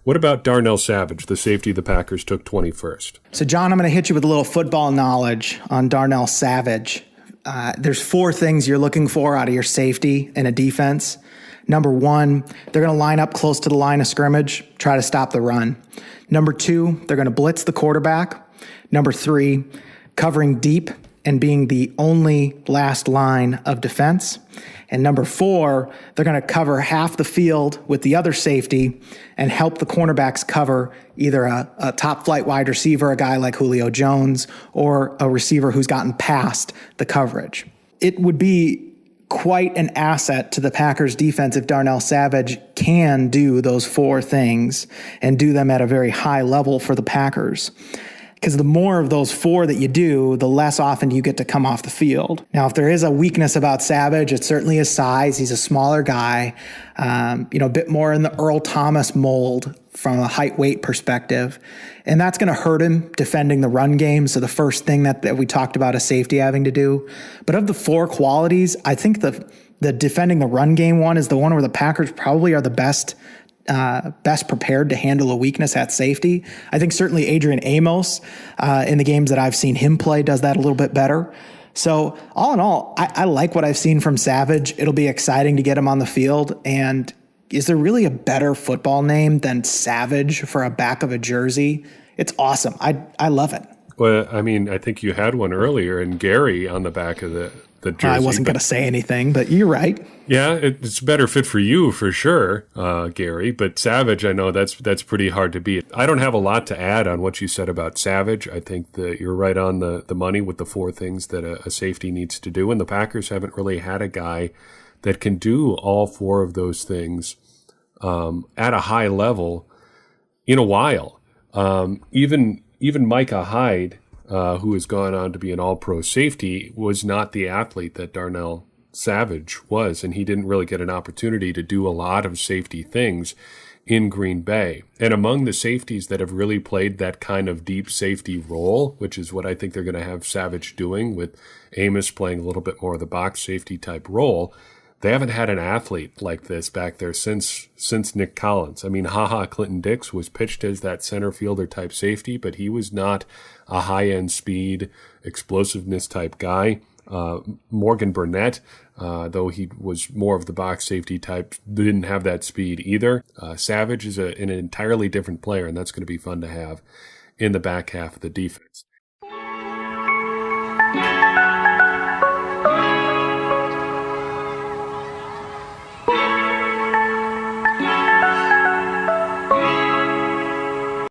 What about Darnell Savage, the safety the Packers took 21st? So, John, I'm going to hit you with a little football knowledge on Darnell Savage. There's 4 things you're looking for out of your safety in a defense. Number 1, they're going to line up close to the line of scrimmage, try to stop the run. Number 2, they're going to blitz the quarterback. Number 3, covering deep and being the only last line of defense. And number 4, they're going to cover half the field with the other safety and help the cornerbacks cover either a top flight wide receiver, a guy like Julio Jones, or a receiver who's gotten past the coverage. It would be quite an asset to the Packers defense if Darnell Savage can do those 4 things and do them at a very high level for the Packers. Because the more of those 4 that you do, the less often you get to come off the field. Now, if there is a weakness about Savage, it's certainly his size. He's a smaller guy, a bit more in the Earl Thomas mold from a height-weight perspective. And that's going to hurt him defending the run game. So the first thing that we talked about a safety having to do. But of the 4 qualities, I think the defending the run game one is the one where the Packers probably are the best prepared to handle a weakness at safety. I think certainly Adrian Amos, in the games that I've seen him play, does that a little bit better. So all in all, I like what I've seen from Savage. It'll be exciting to get him on the field. And is there really a better football name than Savage for a back of a jersey? It's awesome. I love it. Well, I mean, I think you had one earlier, and Gary on the back of the jersey. I wasn't going to say anything, but you're right. Yeah, it's a better fit for you for sure, Gary. But Savage, I know that's pretty hard to beat. I don't have a lot to add on what you said about Savage. I think that you're right on the money with the 4 things that a safety needs to do. And the Packers haven't really had a guy that can do all 4 of those things at a high level in a while. Even Micah Hyde, who has gone on to be an all-pro safety, was not the athlete that Darnell Savage was, and he didn't really get an opportunity to do a lot of safety things in Green Bay. And among the safeties that have really played that kind of deep safety role, which is what I think they're going to have Savage doing, with Amos playing a little bit more of the box safety type role, they haven't had an athlete like this back there since Nick Collins. I mean, Clinton Dix was pitched as that center fielder type safety, but he was not a high-end speed, explosiveness type guy. Morgan Burnett, though he was more of the box safety type, didn't have that speed either. Savage is an entirely different player, and that's going to be fun to have in the back half of the defense.